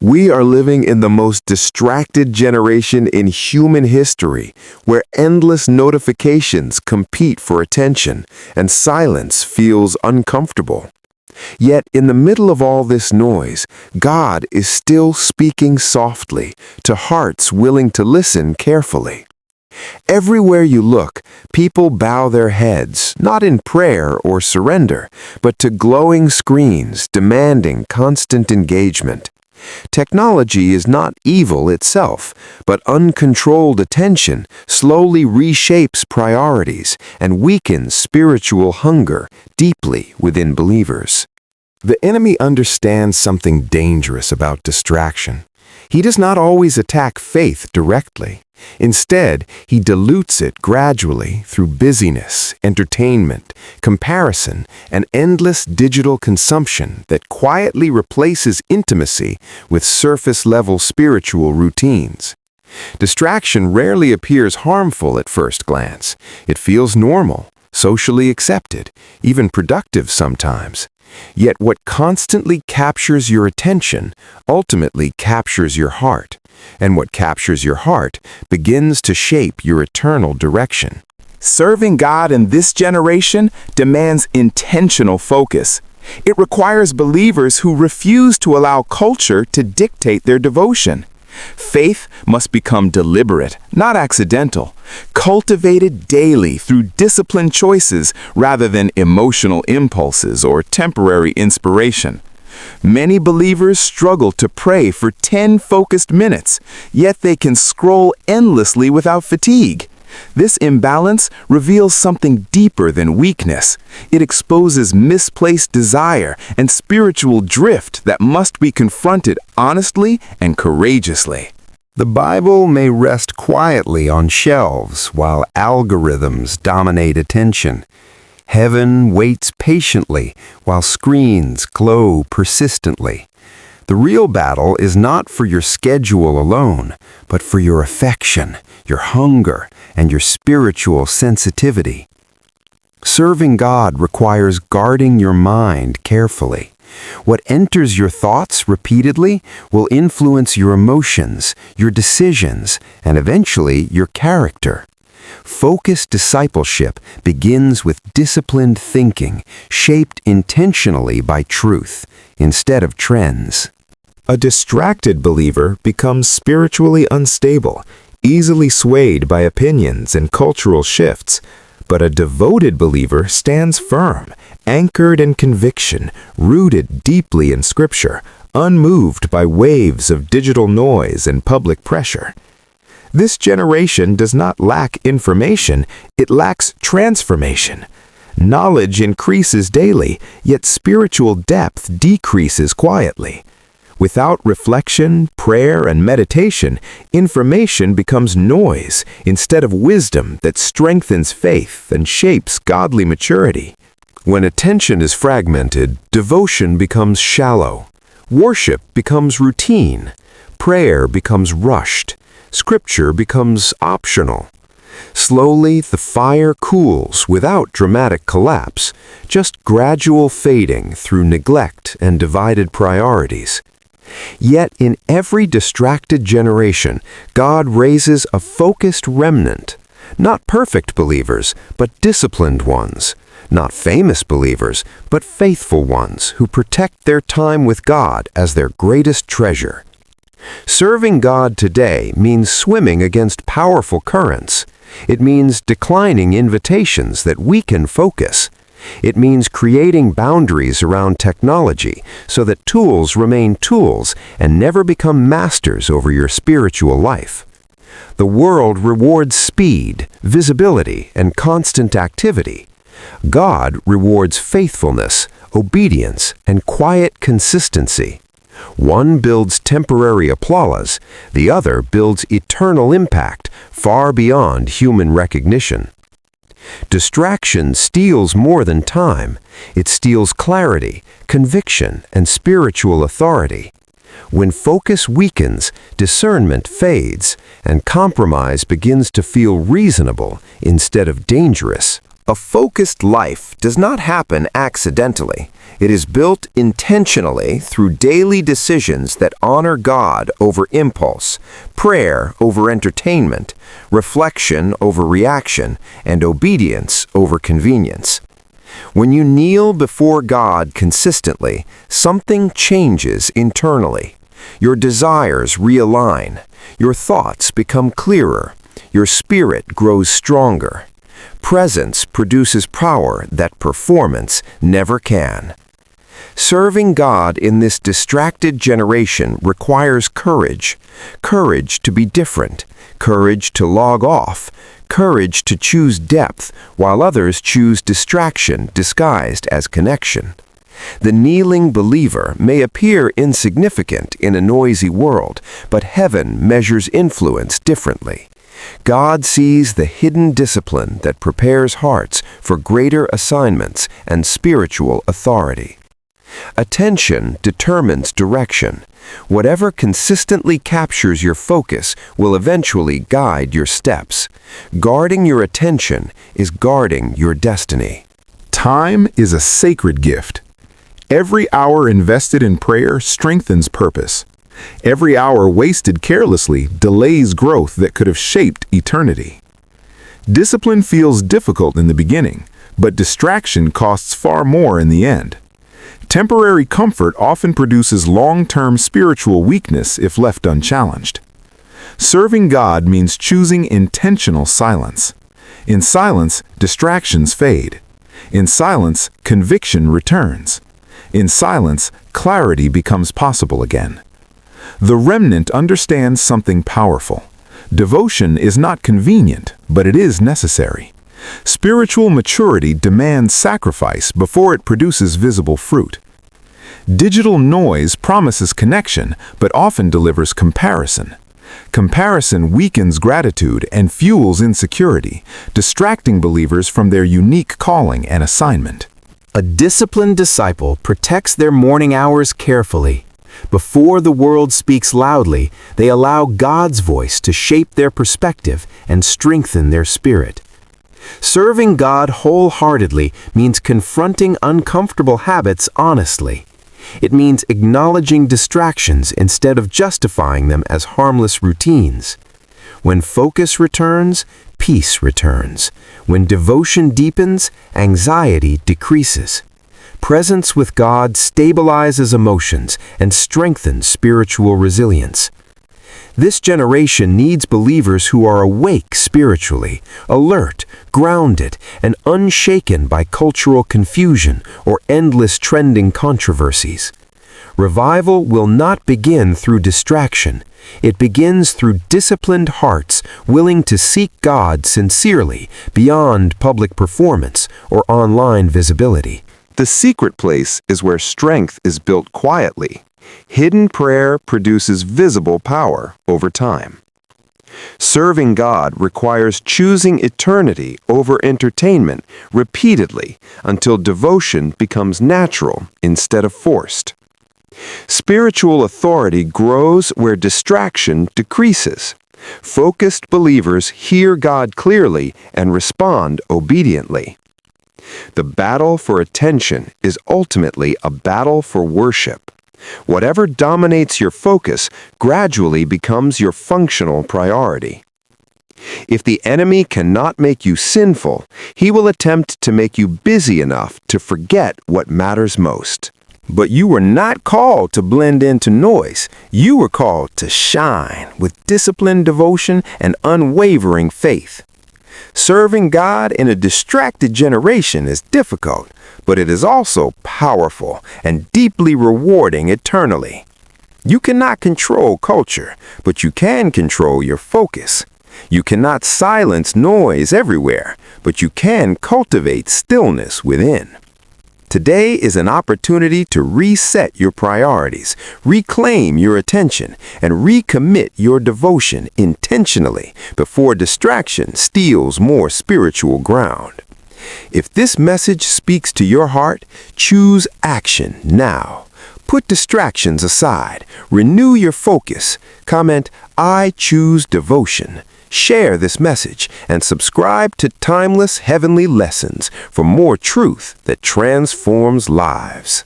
We are living in the most distracted generation in human history, where endless notifications compete for attention and silence feels uncomfortable. Yet, in the middle of all this noise, God is still speaking softly to hearts willing to listen carefully. Everywhere you look, people bow their heads, not in prayer or surrender, but to glowing screens demanding constant engagement. Technology is not evil itself, but uncontrolled attention slowly reshapes priorities and weakens spiritual hunger deeply within believers. The enemy understands something dangerous about distraction. He does not always attack faith directly. Instead, he dilutes it gradually through busyness, entertainment, comparison, and endless digital consumption that quietly replaces intimacy with surface-level spiritual routines. Distraction rarely appears harmful at first glance. It feels normal, socially accepted, even productive sometimes. Yet what constantly captures your attention ultimately captures your heart, and what captures your heart begins to shape your eternal direction. Serving God in this generation demands intentional focus. It requires believers who refuse to allow culture to dictate their devotion. Faith must become deliberate, not accidental, cultivated daily through disciplined choices rather than emotional impulses or temporary inspiration. Many believers struggle to pray for 10 focused minutes, yet they can scroll endlessly without fatigue. This imbalance reveals something deeper than weakness. It exposes misplaced desire and spiritual drift that must be confronted honestly and courageously. The Bible may rest quietly on shelves while algorithms dominate attention. Heaven waits patiently while screens glow persistently. The real battle is not for your schedule alone, but for your affection, your hunger, and your spiritual sensitivity. Serving God requires guarding your mind carefully. What enters your thoughts repeatedly will influence your emotions, your decisions, and eventually your character. Focused discipleship begins with disciplined thinking, shaped intentionally by truth, instead of trends. A distracted believer becomes spiritually unstable, easily swayed by opinions and cultural shifts, but a devoted believer stands firm, anchored in conviction, rooted deeply in Scripture, unmoved by waves of digital noise and public pressure. This generation does not lack information, it lacks transformation. Knowledge increases daily, yet spiritual depth decreases quietly. Without reflection, prayer, and meditation, information becomes noise instead of wisdom that strengthens faith and shapes godly maturity. When attention is fragmented, devotion becomes shallow. Worship becomes routine. Prayer becomes rushed. Scripture becomes optional. Slowly, the fire cools without dramatic collapse, just gradual fading through neglect and divided priorities. Yet in every distracted generation, God raises a focused remnant. Not perfect believers, but disciplined ones. Not famous believers, but faithful ones who protect their time with God as their greatest treasure. Serving God today means swimming against powerful currents. It means declining invitations that weaken focus. It means creating boundaries around technology so that tools remain tools and never become masters over your spiritual life. The world rewards speed, visibility, and constant activity. God rewards faithfulness, obedience, and quiet consistency. One builds temporary applause, the other builds eternal impact far beyond human recognition. Distraction steals more than time. It steals clarity, conviction, and spiritual authority. When focus weakens, discernment fades, and compromise begins to feel reasonable instead of dangerous. A focused life does not happen accidentally. It is built intentionally through daily decisions that honor God over impulse, prayer over entertainment, reflection over reaction, and obedience over convenience. When you kneel before God consistently, something changes internally. Your desires realign, your thoughts become clearer, your spirit grows stronger. Presence produces power that performance never can. Serving God in this distracted generation requires courage. Courage to be different, courage to log off, courage to choose depth while others choose distraction disguised as connection. The kneeling believer may appear insignificant in a noisy world, but heaven measures influence differently. God sees the hidden discipline that prepares hearts for greater assignments and spiritual authority. Attention determines direction. Whatever consistently captures your focus will eventually guide your steps. Guarding your attention is guarding your destiny. Time is a sacred gift. Every hour invested in prayer strengthens purpose. Every hour wasted carelessly delays growth that could have shaped eternity. Discipline feels difficult in the beginning, but distraction costs far more in the end. Temporary comfort often produces long-term spiritual weakness if left unchallenged. Serving God means choosing intentional silence. In silence, distractions fade. In silence, conviction returns. In silence, clarity becomes possible again. The remnant understands something powerful. Devotion is not convenient, but it is necessary. Spiritual maturity demands sacrifice before it produces visible fruit. Digital noise promises connection, but often delivers comparison. Comparison weakens gratitude and fuels insecurity, distracting believers from their unique calling and assignment. A disciplined disciple protects their morning hours carefully. Before the world speaks loudly, they allow God's voice to shape their perspective and strengthen their spirit. Serving God wholeheartedly means confronting uncomfortable habits honestly. It means acknowledging distractions instead of justifying them as harmless routines. When focus returns, peace returns. When devotion deepens, anxiety decreases. Presence with God stabilizes emotions and strengthens spiritual resilience. This generation needs believers who are awake spiritually, alert, grounded, and unshaken by cultural confusion or endless trending controversies. Revival will not begin through distraction. It begins through disciplined hearts willing to seek God sincerely beyond public performance or online visibility. The secret place is where strength is built quietly. Hidden prayer produces visible power over time. Serving God requires choosing eternity over entertainment repeatedly until devotion becomes natural instead of forced. Spiritual authority grows where distraction decreases. Focused believers hear God clearly and respond obediently. The battle for attention is ultimately a battle for worship. Whatever dominates your focus gradually becomes your functional priority. If the enemy cannot make you sinful, he will attempt to make you busy enough to forget what matters most. But you were not called to blend into noise. You were called to shine with disciplined devotion and unwavering faith. Serving God in a distracted generation is difficult, but it is also powerful and deeply rewarding eternally. You cannot control culture, but you can control your focus. You cannot silence noise everywhere, but you can cultivate stillness within. Today is an opportunity to reset your priorities, reclaim your attention, and recommit your devotion intentionally before distraction steals more spiritual ground. If this message speaks to your heart, choose action now. Put distractions aside. Renew your focus. Comment, "I choose devotion." Share this message and subscribe to Timeless Heavenly Lessons for more truth that transforms lives.